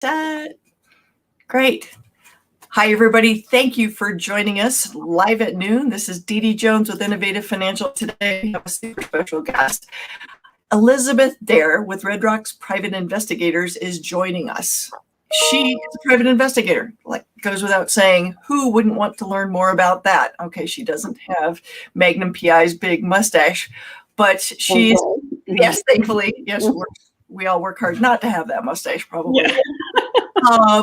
Set. Great. Hi, everybody. Thank you for joining us live at noon. This is Dee Dee Jones with Innovative Financial. Today, we have a super special guest. Elizabeth Daerr with Red Rocks Private Investigators is joining us. She is a private investigator. Like, goes without saying, who wouldn't want to learn more about that? Okay, she doesn't have Magnum PI's big mustache, but she's, yes, thankfully, yes, we all work hard not to have that mustache, probably. Yeah.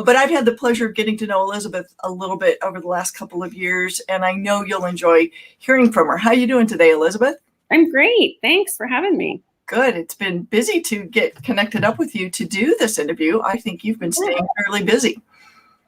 But I've had the pleasure of getting to know Elizabeth a little bit over the last couple of years, and I know you'll enjoy hearing from her. How are you doing today, Elizabeth? I'm great. Thanks for having me. Good. It's been busy to get connected up with you to do this interview. I think you've been staying fairly busy.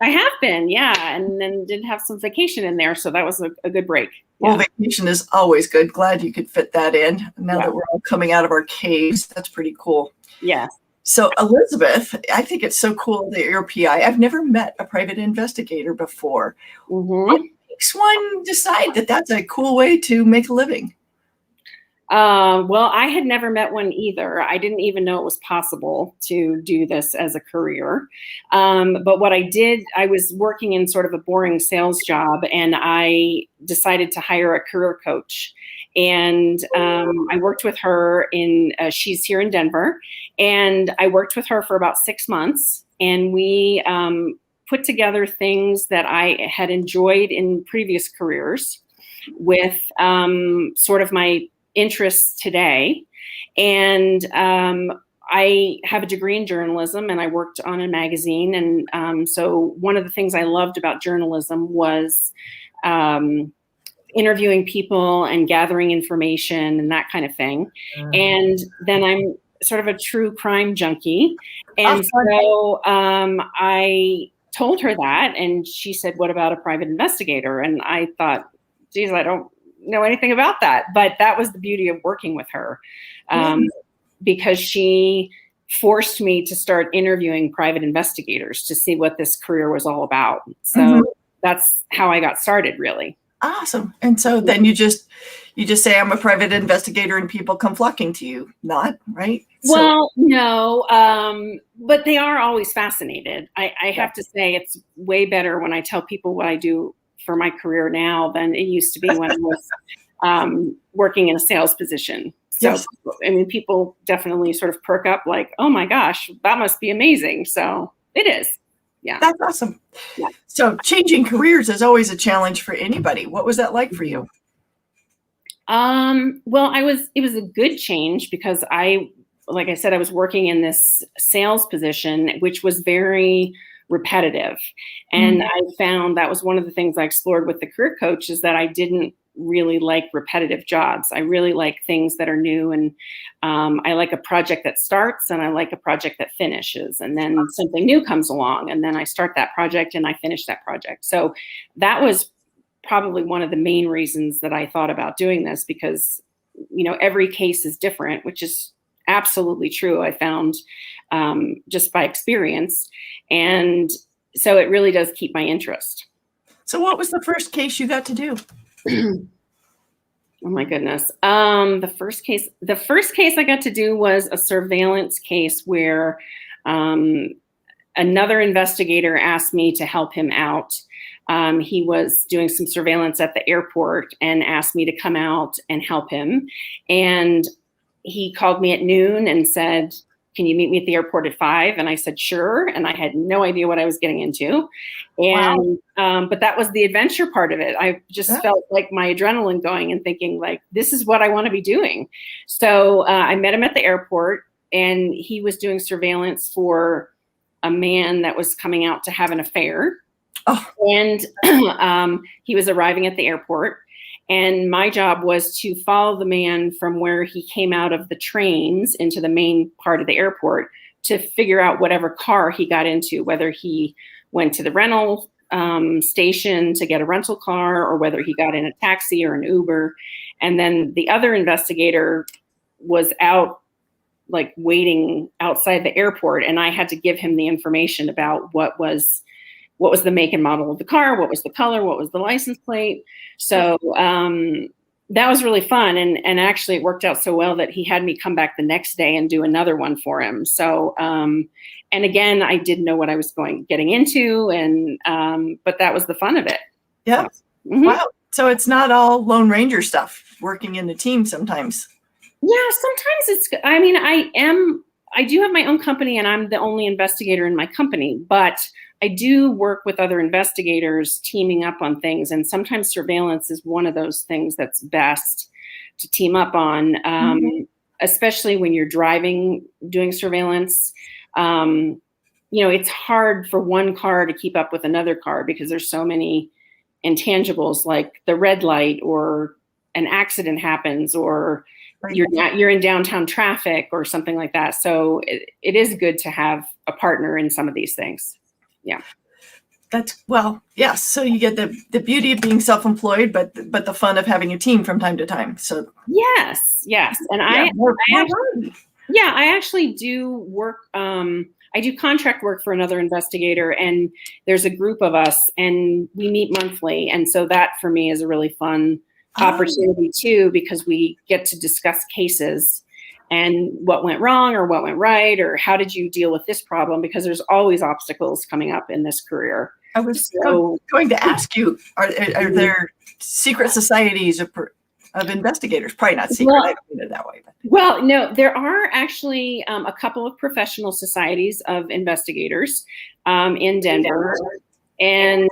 I have been, yeah, and then did have some vacation in there, so that was a good break. Yeah. Well, vacation is always good. Glad you could fit that in. Now that we're all coming out of our caves, that's pretty cool. Yes. So, Elizabeth, I think it's so cool that you're a PI. I've never met a private investigator before. What makes one decide that that's a cool way to make a living? Well, I had never met one either. I didn't even know it was possible to do this as a career. But what I did, I was working in sort of a boring sales job, and I decided to hire a career coach. And I worked with her she's here in Denver, and I worked with her for about 6 months, and we put together things that I had enjoyed in previous careers with sort of my interests today. And I have a degree in journalism, and I worked on a magazine. And so one of the things I loved about journalism was interviewing people and gathering information and that kind of thing. And then I'm sort of a true crime junkie. And so I told her that, and she said, "What about a private investigator?" And I thought, geez, I don't know anything about that. But that was the beauty of working with her, because she forced me to start interviewing private investigators to see what this career was all about. So that's how I got started, really. Awesome. And so then you just say, "I'm a private investigator," and people come flocking to you. Not right? Well, no, but they are always fascinated. I have to say it's way better when I tell people what I do for my career now than it used to be when I was working in a sales position. So, I mean, people definitely sort of perk up like, "Oh my gosh, that must be amazing." So it is. Yeah. That's awesome. Yeah. So changing careers is always a challenge for anybody. What was that like for you? Well, it was a good change because like I said, I was working in this sales position, which was very repetitive. And I found that was one of the things I explored with the career coach, is that I didn't really like repetitive jobs. I really like things that are new, and I like a project that starts, and I like a project that finishes, and then something new comes along, and then I start that project and I finish that project. So that was probably one of the main reasons that I thought about doing this, because every case is different, which is absolutely true. I found just by experience. And so it really does keep my interest. So what was the first case you got to do? Oh my goodness. The first case I got to do was a surveillance case where another investigator asked me to help him out. He was doing some surveillance at the airport and asked me to come out and help him. And he called me at noon and said, "Can you meet me at the airport at 5?" And I said, "Sure." And I had no idea what I was getting into. And, but that was the adventure part of it. I just felt like my adrenaline going and thinking like, this is what I want to be doing. So I met him at the airport, and he was doing surveillance for a man that was coming out to have an affair. And he was arriving at the airport. And my job was to follow the man from where he came out of the trains into the main part of the airport to figure out whatever car he got into, whether he went to the rental station to get a rental car, or whether he got in a taxi or an Uber. And then the other investigator was out, like, waiting outside the airport, and I had to give him the information about what was the make and model of the car, what was the color, what was the license plate. So that was really fun. And actually it worked out so well that he had me come back the next day and do another one for him. So, and again, I didn't know what I was getting into, but that was the fun of it. Yeah. So, Wow. So it's not all Lone Ranger stuff, working in a team sometimes. Yeah, sometimes I do have my own company and I'm the only investigator in my company, but I do work with other investigators teaming up on things. And sometimes surveillance is one of those things that's best to team up on, especially when you're driving, doing surveillance. It's hard for one car to keep up with another car because there's so many intangibles like the red light, or an accident happens, or you're in downtown traffic or something like that. So it is good to have a partner in some of these things. Yeah. Yes. So you get the beauty of being self-employed, but the fun of having a team from time to time. So yes. And I actually do work. I do contract work for another investigator, and there's a group of us and we meet monthly. And so that for me is a really fun opportunity too, because we get to discuss cases and what went wrong or what went right, or how did you deal with this problem? Because there's always obstacles coming up in this career. I was going to ask you, are there secret societies of investigators? Probably not secret, I don't mean it that way. But. Well, no, there are actually a couple of professional societies of investigators in Denver. And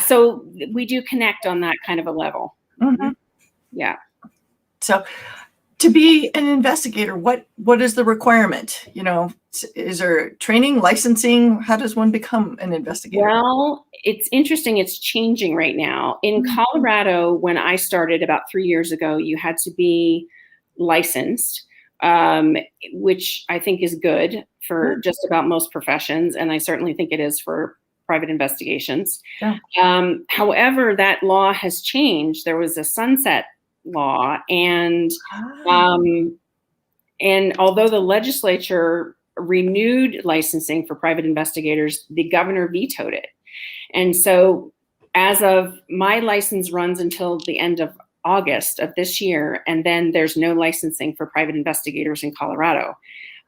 so we do connect on that kind of a level. Mm-hmm. Yeah. So to be an investigator, what is the requirement? Is there training, licensing? How does one become an investigator? Well, it's interesting. It's changing right now. In Colorado, when I started about 3 years ago, you had to be licensed, which I think is good for just about most professions. And I certainly think it is for private investigations. Yeah. However, that law has changed. There was a sunset law, and although the legislature renewed licensing for private investigators, the governor vetoed it. And so as of my license runs until the end of August of this year, and then there's no licensing for private investigators in Colorado.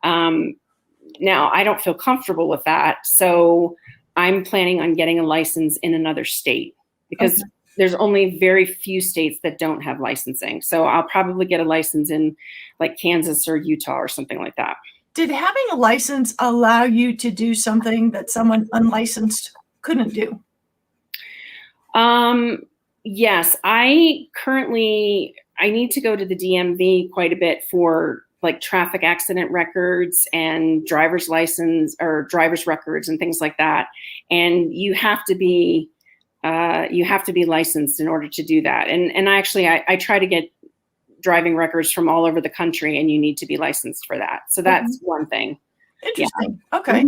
Now, I don't feel comfortable with that, so I'm planning on getting a license in another state, because there's only very few states that don't have licensing. So I'll probably get a license in like Kansas or Utah or something like that. Did having a license allow you to do something that someone unlicensed couldn't do? Yes, I need to go to the DMV quite a bit for like traffic accident records and driver's license or driver's records and things like that. And you have to be licensed in order to do that. And I try to get driving records from all over the country, and you need to be licensed for that. So that's one thing. Interesting. Yeah. Okay.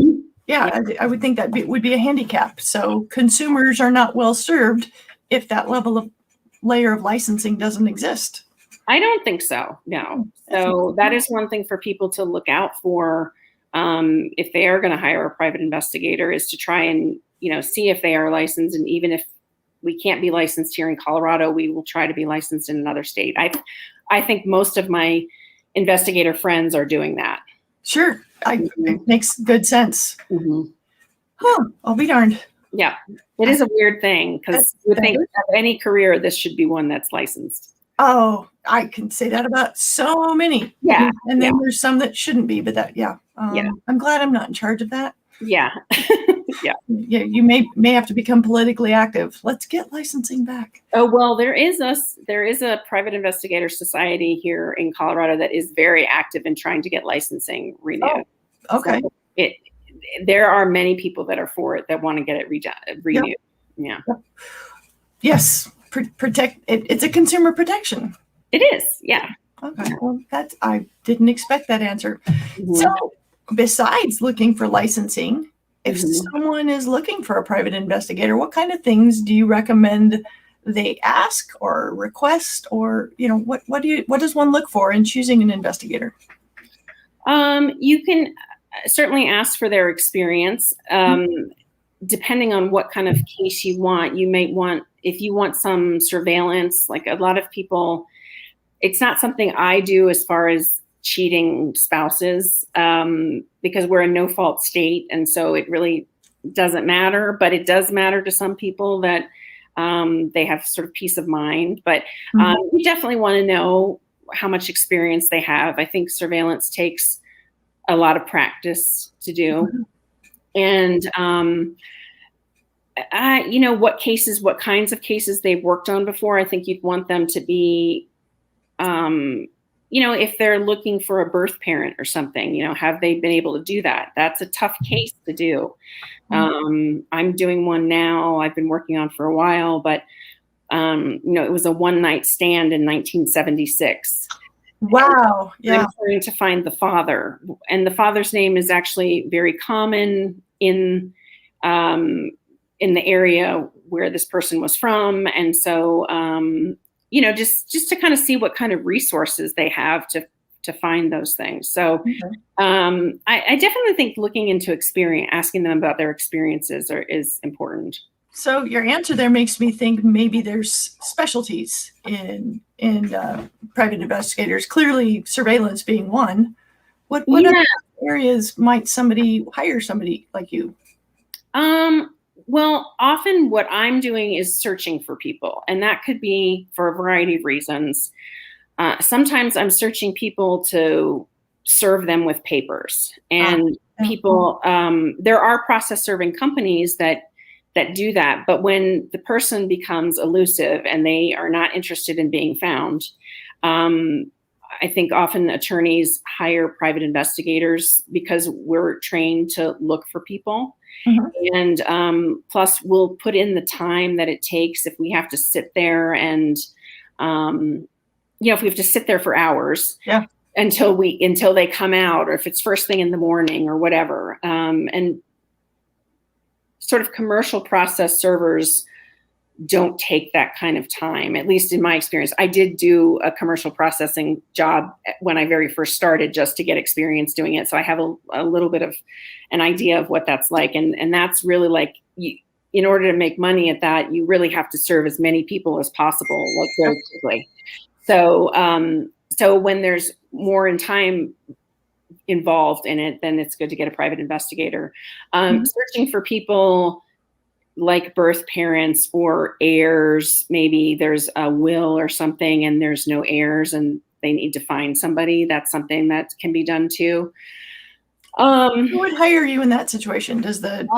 Yeah, I would think that would be a handicap. So consumers are not well served if that layer of licensing doesn't exist. I don't think so. No. So that is one thing for people to look out for if they are going to hire a private investigator, is to try and see if they are licensed. And even if we can't be licensed here in Colorado, we will try to be licensed in another state. I think most of my investigator friends are doing that. Sure. It makes good sense. Mm-hmm. Huh. I'll be darned. Yeah. It is a weird thing, because you would think of any career, this should be one that's licensed. Oh, I can say that about so many. Yeah. And then there's some that shouldn't be, but I'm glad I'm not in charge of that. Yeah. Yeah. You may have to become politically active. Let's get licensing back. Oh, well, there is a private investigator society here in Colorado that is very active in trying to get licensing renewed. Oh, okay. So there are many people that are for it, that want to get it renewed. Yep. Yeah. Yes. Protect it. It's a consumer protection. It is. Yeah. Okay. Well, I didn't expect that answer. Mm-hmm. So besides looking for licensing, if someone is looking for a private investigator, what kind of things do you recommend they ask or request, or what does one look for in choosing an investigator? You can certainly ask for their experience. depending on what kind of case you want, you may want, if you want some surveillance, like a lot of people, it's not something I do as far as cheating spouses, because we're a no-fault state. And so it really doesn't matter, but it does matter to some people that they have sort of peace of mind. But we definitely want to know how much experience they have. I think surveillance takes a lot of practice to do. And, what kinds of cases they've worked on before. I think you'd want them to be, if they're looking for a birth parent or something, have they been able to do that? That's a tough case to do. I'm doing one now I've been working on for a while, but, it was a one-night stand in 1976. Wow. Yeah. I'm trying to find the father, and the father's name is actually very common in the area where this person was from. And so, just to kind of see what kind of resources they have to find those things. So I definitely think looking into experience, asking them about their experiences is important. So your answer there makes me think maybe there's specialties in private investigators. Clearly, surveillance being one. What other areas might somebody hire somebody like you? Well, often what I'm doing is searching for people, and that could be for a variety of reasons. Sometimes I'm searching people to serve them with papers, and people. There are process serving companies that do that, but when the person becomes elusive and they are not interested in being found, I think often attorneys hire private investigators because we're trained to look for people. And plus we'll put in the time that it takes if we have to sit there and, if we have to sit there for hours until they come out, or if it's first thing in the morning or whatever. And sort of commercial process servers don't take that kind of time, at least in my experience. I did do a commercial processing job when I very first started just to get experience doing it. So I have a little bit of an idea of what that's like. And that's really like, in order to make money at that, you really have to serve as many people as possible, like very quickly. So, so when there's more in time involved in it, then it's good to get a private investigator. Searching for people like birth parents or heirs. Maybe there's a will or something and there's no heirs and they need to find somebody. That's something that can be done too. Who would hire you in that situation? Does the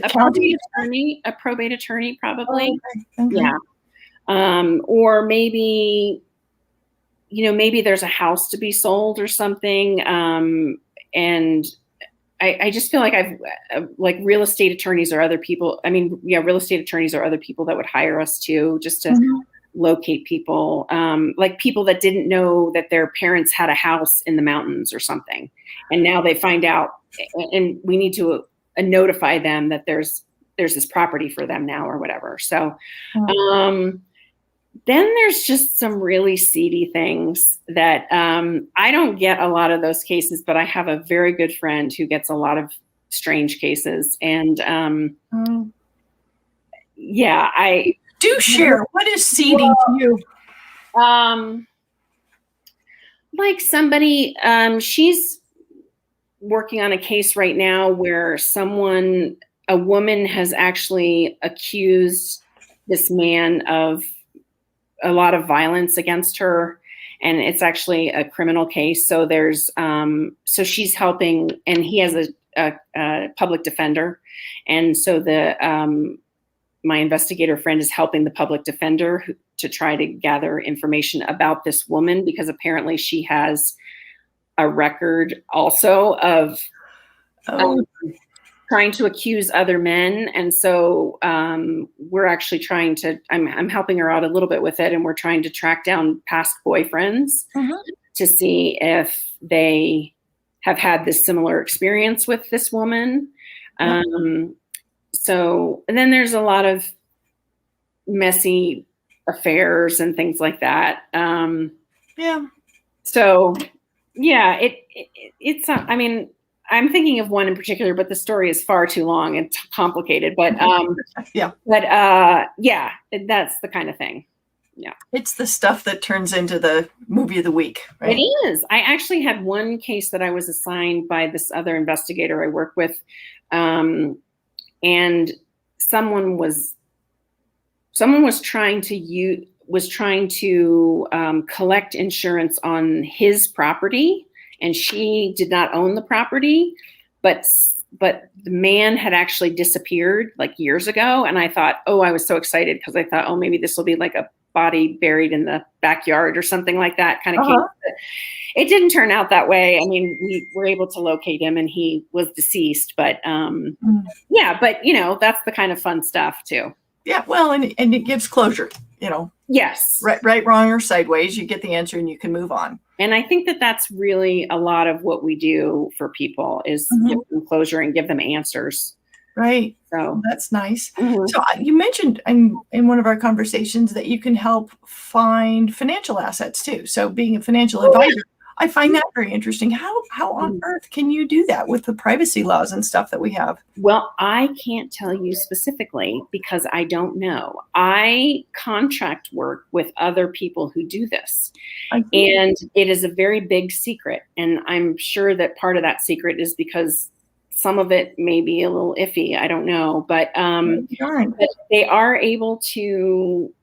county attorney, a probate attorney, probably? Okay. Yeah. Or maybe, maybe there's a house to be sold or something. And I just feel like like real estate attorneys or other people. I mean, real estate attorneys or other people that would hire us too, just to locate people, like people that didn't know that their parents had a house in the mountains or something. And now they find out, and we need to notify them that there's this property for them now or whatever. So, then there's just some really seedy things that I don't get a lot of those cases, but I have a very good friend who gets a lot of strange cases. And I do share. What is seedy to you? Like somebody, she's working on a case right now where a woman has actually accused this man of a lot of violence against her, and it's actually a criminal case. So there's, so she's helping, and he has a public defender. And so my investigator friend is helping the public defender to try to gather information about this woman, because apparently she has a record also of trying to accuse other men. And so we're actually trying to, I'm helping her out a little bit with it, and we're trying to track down past boyfriends to see if they have had this similar experience with this woman. So, and then there's a lot of messy affairs and things like that. So yeah, it's, I mean, I'm thinking of one in particular, but the story is far too long and complicated. But yeah, yeah, that's the kind of thing. Yeah, it's the stuff that turns into the movie of the week, right? It is. I actually had one case that I was assigned by this other investigator I work with, and someone was trying to collect insurance on his property, and she did not own the property, but the man had actually disappeared like years ago. And I thought, oh, I was so excited because I thought, oh, maybe this will be like a body buried in the backyard or something like that kind of case. But it didn't turn out that way. I mean, we were able to locate him and he was deceased, but yeah, but that's the kind of fun stuff too. Yeah, well, and it gives closure, Yes. Right, wrong, or sideways. You get the answer and you can move on. And I think that that's really a lot of what we do for people is give them closure and give them answers. Right. So that's nice. So you mentioned in one of our conversations that you can help find financial assets too. So being a financial advisor, I find that very interesting. How on earth can you do that with the privacy laws and stuff that we have? Well, I can't tell you specifically because I don't know. I contract work with other people who do this. And it is a very big secret. And I'm sure that part of that secret is because some of it may be a little iffy. I don't know. But they are able to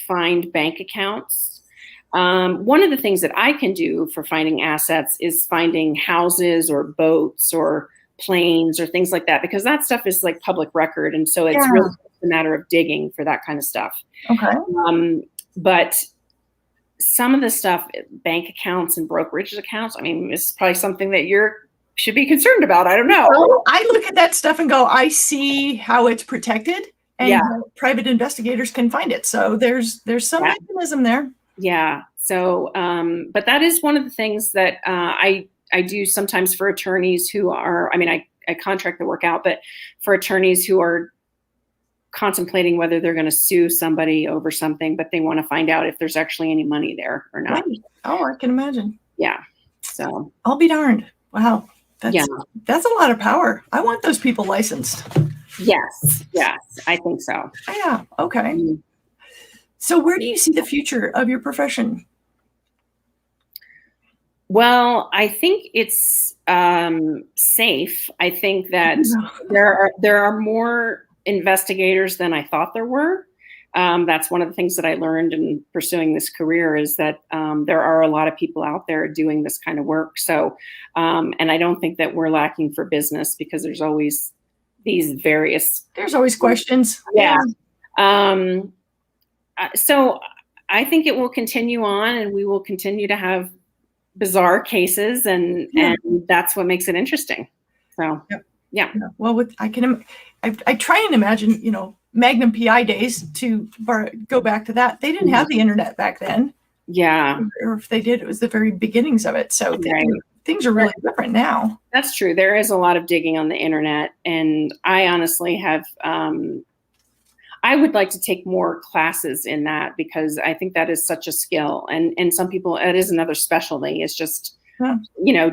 find bank accounts. One of the things that I can do for finding assets is finding houses or boats or planes or things like that, because that stuff is like public record. And so it's really a matter of digging for that kind of stuff. Okay. But some of the stuff, bank accounts and brokerage accounts, I mean, it's probably something that should be concerned about. I don't know. Well, I look at that stuff and go, I see how it's protected and private investigators can find it. So there's some mechanism there. Yeah. So, but that is one of the things that I do sometimes for attorneys who are, I contract the work out, but for attorneys who are contemplating whether they're going to sue somebody over something, but they want to find out if there's actually any money there or not. Right. Oh, I can imagine. Yeah. So I'll be darned. Wow. That's a lot of power. I want those people licensed. Yes. Yes. I think so. Yeah. Okay. So where do you see the future of your profession? Well, I think it's safe. I think that there are more investigators than I thought there were. That's one of the things that I learned in pursuing this career is that there are a lot of people out there doing this kind of work. So, and I don't think that we're lacking for business because there's always these various. There's always questions. Yeah. So I think it will continue on and we will continue to have bizarre cases and that's what makes it interesting. So, yeah. Well, I try and imagine, Magnum PI days to go back to that. They didn't have the internet back then. Yeah. Or if they did, it was the very beginnings of it. So things are really different now. That's true. There is a lot of digging on the internet. And I honestly have, I would like to take more classes in that because I think that is such a skill. And some people, it is another specialty. It's just,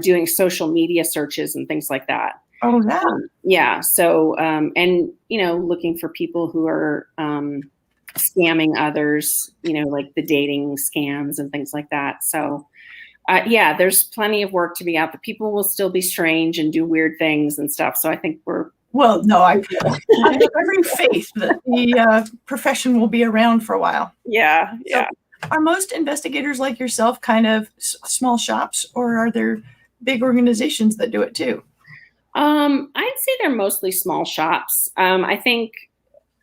doing social media searches and things like that. Oh, yeah. Yeah. So, and, looking for people who are scamming others, like the dating scams and things like that. So, there's plenty of work to be out. The people will still be strange and do weird things and stuff. So I think well, no, I have every faith that the profession will be around for a while. Yeah. So are most investigators like yourself kind of small shops, or are there big organizations that do it too? I'd say they're mostly small shops. I think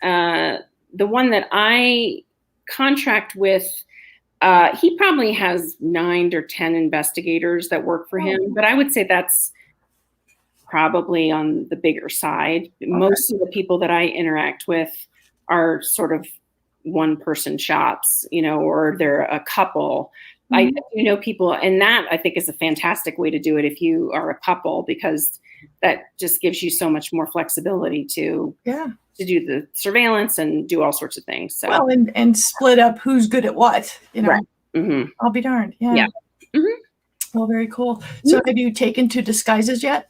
the one that I contract with, he probably has 9 or 10 investigators that work for him, but I would say that's probably on the bigger side. Okay. Most of the people that I interact with are sort of one-person shops, or they're a couple. I people, and that I think is a fantastic way to do it if you are a couple, because that just gives you so much more flexibility to do the surveillance and do all sorts of things. So well, and split up who's good at what, Right. Mm-hmm. I'll be darned. Yeah. Mm-hmm. Well, very cool. So have you taken to disguises yet?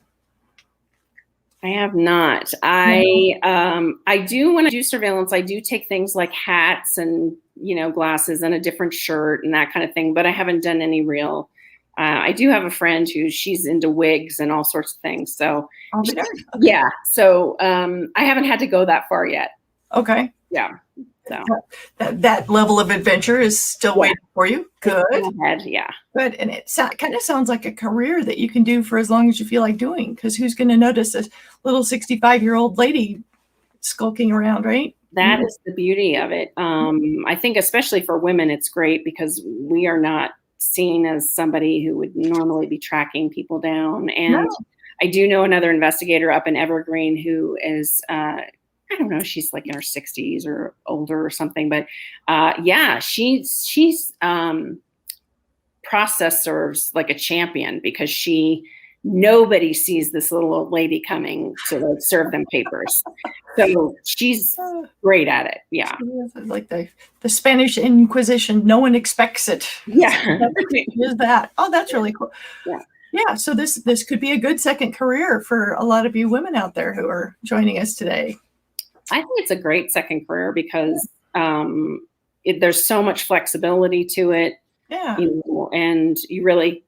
I have not. I do, when I do surveillance, I do take things like hats and, glasses and a different shirt and that kind of thing, but I haven't done any real. I do have a friend she's into wigs and all sorts of things. So I'll be darned. Okay. Yeah. So I haven't had to go that far yet. Okay. Yeah. So that level of adventure is still waiting for you. Good. Yeah. Good. And it kind of sounds like a career that you can do for as long as you feel like doing, because who's going to notice a little 65-year-old lady skulking around, right? That is the beauty of it. I think especially for women, it's great because we are not seen as somebody who would normally be tracking people down. And I do know another investigator up in Evergreen who is, I don't know, she's like in her 60s or older or something, but she's process serves like a champion because nobody sees this little old lady coming to serve them papers. So she's great at it. Yeah. Like the Spanish Inquisition. No one expects it. Yeah. Is that. Oh, that's really cool. Yeah. Yeah. So this could be a good second career for a lot of you women out there who are joining us today. I think it's a great second career because there's so much flexibility to it. Yeah. And you really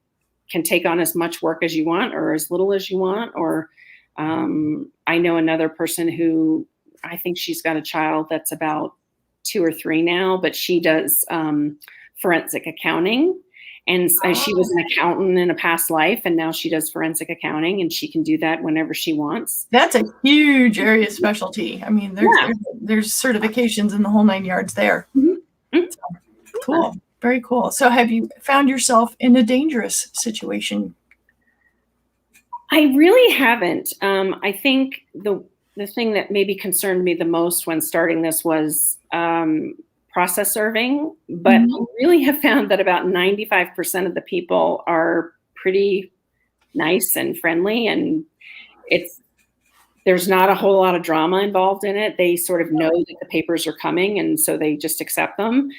can take on as much work as you want or as little as you want. Or I know another person who I think she's got a child that's about 2 or 3 now, but she does forensic accounting. And she was an accountant in a past life, and now she does forensic accounting, and she can do that whenever she wants. That's a huge area of specialty. I mean, there's certifications in the whole 9 yards there. Mm-hmm. So, cool. Very cool. So have you found yourself in a dangerous situation? I really haven't. I think the thing that maybe concerned me the most when starting this was process serving, but I really have found that about 95% of the people are pretty nice and friendly, and there's not a whole lot of drama involved in it. They sort of know that the papers are coming, and so they just accept them.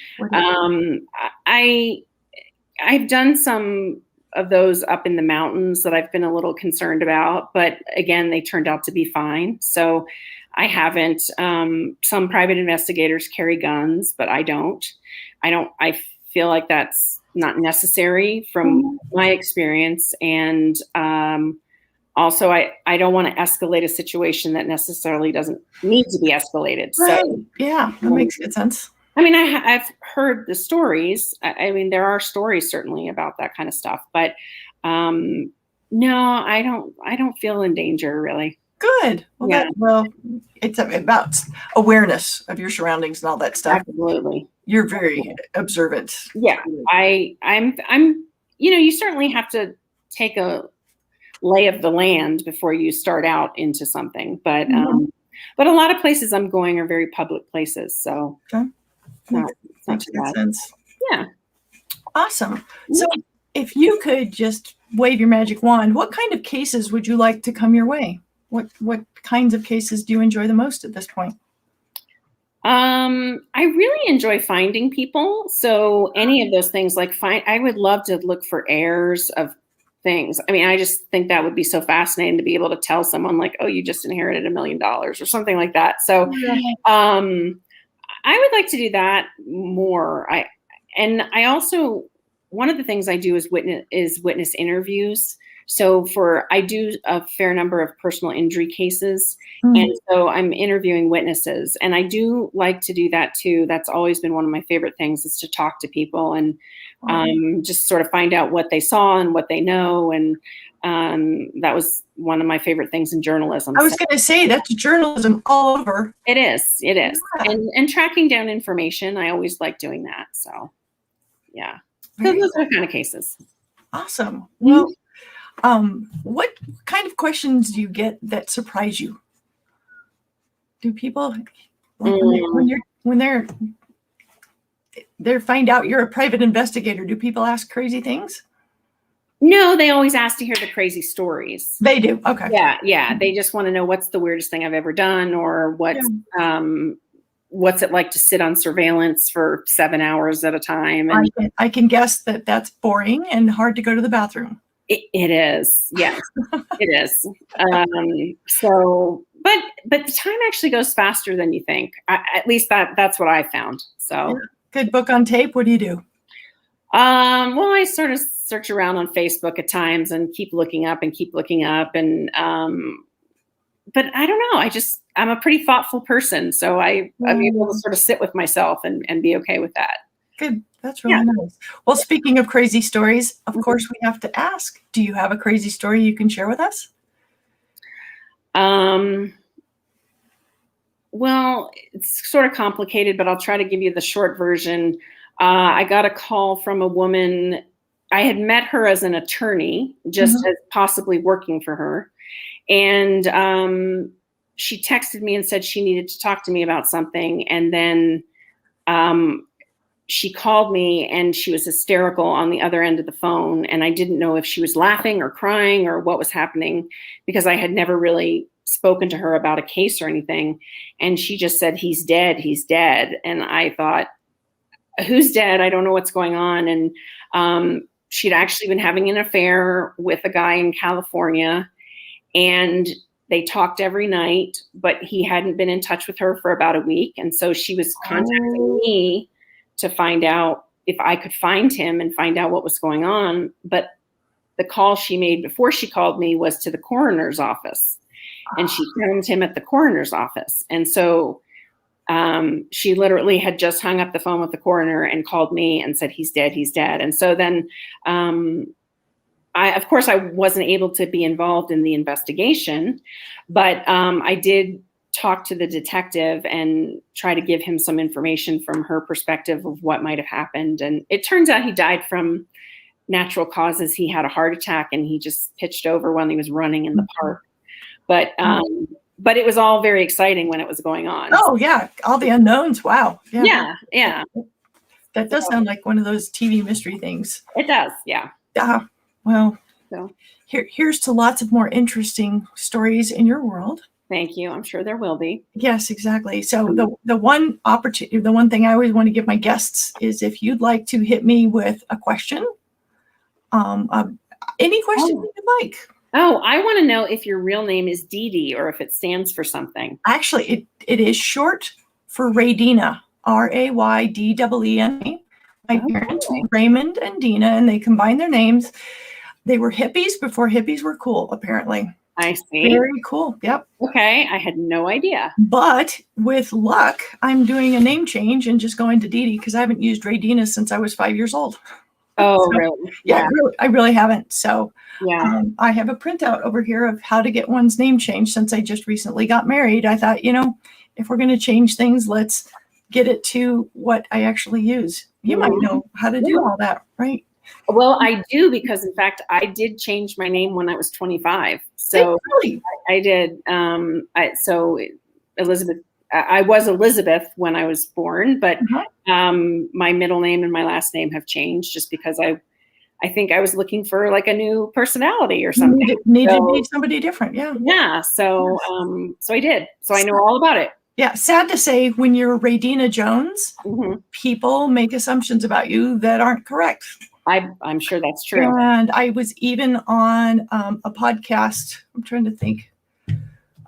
I've done some of those up in the mountains that I've been a little concerned about, but again, they turned out to be fine. So I haven't. Some private investigators carry guns, but I don't. I feel like that's not necessary from my experience. And also, I don't want to escalate a situation that necessarily doesn't need to be escalated. Right. So yeah, that makes good sense. I mean, I've heard the stories. I mean, there are stories certainly about that kind of stuff, but no, I don't feel in danger really. Good. Well, it's about awareness of your surroundings and all that stuff. Absolutely. You're very observant. Yeah, I'm. You certainly have to take a lay of the land before you start out into something, but a lot of places I'm going are very public places, so it's not too bad. Sense. Yeah. Awesome. So if you could just wave your magic wand, what kind of cases would you like to come your way? What kinds of cases do you enjoy the most at this point? I really enjoy finding people. So any of those things, I would love to look for heirs of things. I mean, I just think that would be so fascinating to be able to tell someone like, oh, you just inherited $1 million or something like that. So, I would like to do that more. I also, one of the things I do is witness interviews. So I do a fair number of personal injury cases. And so I'm interviewing witnesses, and I do like to do that too. That's always been one of my favorite things, is to talk to people and just sort of find out what they saw and what they know. And that was one of my favorite things in journalism. I was going to say that's journalism all over. It is. Yeah. And tracking down information. I always like doing that. So yeah, so those are the kind of cases. Awesome. Well, what kind of questions do you get that surprise you? Do people when they find out you're a private investigator, do people ask crazy things? No, they always ask to hear the crazy stories. They do. Okay. Yeah. They just want to know what's the weirdest thing I've ever done, or what's it like to sit on surveillance for 7 hours at a time. And I can guess that that's boring and hard to go to the bathroom. It is. Yes, it is. But the time actually goes faster than you think. At least that's what I found. So, Yeah. Good book on tape. What do you do? Well, I sort of search around on Facebook at times and keep looking up, and but I don't know. I'm a pretty thoughtful person, so I'm able to sort of sit with myself and be okay with that. Good. That's really nice. Well, speaking of crazy stories, of course, we have to ask, do you have a crazy story you can share with us? Well, it's sort of complicated, but I'll try to give you the short version. I got a call from a woman. I had met her as an attorney, just as possibly working for her. And she texted me and said she needed to talk to me about something. And then she called me and she was hysterical on the other end of the phone. And I didn't know if she was laughing or crying or what was happening, because I had never really spoken to her about a case or anything. And she just said, "He's dead. He's dead." And I thought, who's dead? I don't know what's going on. And she'd actually been having an affair with a guy in California, and they talked every night, but he hadn't been in touch with her for about a week. And so she was contacting me to find out if I could find him and find out what was going on. But the call she made before she called me was to the coroner's office, and she found him at the coroner's office. And so she literally had just hung up the phone with the coroner and called me and said, "He's dead, he's dead." And so then, of course, I wasn't able to be involved in the investigation, but I did talk to the detective and try to give him some information from her perspective of what might have happened. And it turns out he died from natural causes. He had a heart attack and he just pitched over when he was running in the park. But it was all very exciting when it was going on. Oh yeah, all the unknowns. Wow. Yeah. That does sound like one of those TV mystery things. It does. Yeah. Well, so here's to lots of more interesting stories in your world. Thank you. I'm sure there will be. Yes, exactly. So the one opportunity, the one thing I always want to give my guests is, if you'd like to hit me with a question, any question you'd like. Oh, I want to know if your real name is Dee Dee or if it stands for something. Actually, it is short for Raydena, Raydeen. My parents, Raymond and Dina, and they combined their names. They were hippies before hippies were cool, apparently. I see. Very cool. Yep. Okay. I had no idea. But with luck, I'm doing a name change and just going to Dee Dee, because I haven't used Raydena since I was 5 years old. Oh, so, really? Yeah, I really haven't. So yeah, I have a printout over here of how to get one's name changed. Since I just recently got married, I thought, if we're going to change things, let's get it to what I actually use. You might know how to do all that, right? Well, I do, because in fact, I did change my name when I was 25. So really? I did. Elizabeth, I was Elizabeth when I was born, but my middle name and my last name have changed, just because I think I was looking for like a new personality or something. Needed somebody different. Yeah. Yeah. So, so I did. So I know all about it. Yeah. Sad to say, when you're Raydena Jones, people make assumptions about you that aren't correct. I'm sure that's true. And I was even on a podcast, I'm trying to think,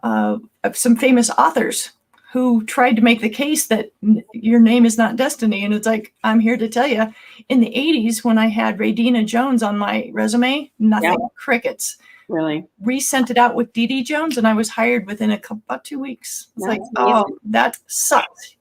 of some famous authors who tried to make the case that your name is not destiny. And it's like, I'm here to tell you, in the 80s, when I had Raydena Jones on my resume, nothing, crickets. Really? Resent it out with Dee Dee Jones, and I was hired within about 2 weeks. It's like, oh, that sucked.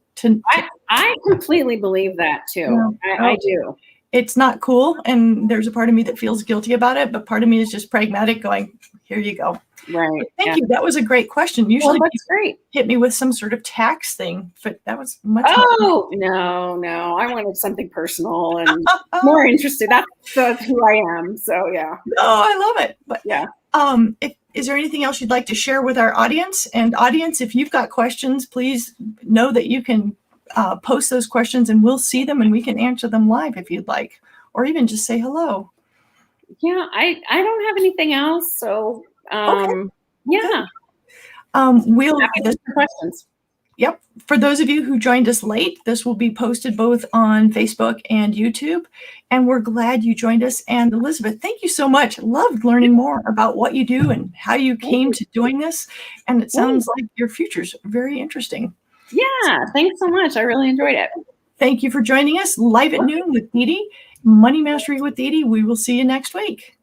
I completely believe that too. I do. It's not cool, and there's a part of me that feels guilty about it, but part of me is just pragmatic, going, here you go. Right. Thank you. That was a great question. Usually that's great. Hit me with some sort of tax thing, but that was much more. No. I wanted something personal and more interested. That's who I am. So yeah. Oh, I love it. But yeah. Is there anything else you'd like to share with our audience? And audience, if you've got questions, please know that you can post those questions and we'll see them and we can answer them live if you'd like, or even just say hello. Yeah, I don't have anything else. So yeah. We'll questions. Yep. For those of you who joined us late, this will be posted both on Facebook and YouTube. And we're glad you joined us. And Elizabeth, thank you so much. Loved learning more about what you do and how you came to doing this. And it sounds like your future's very interesting. Yeah, thanks so much. I really enjoyed it. Thank you for joining us live at noon with Dee Dee, Money Mastery with Dee Dee. We will see you next week.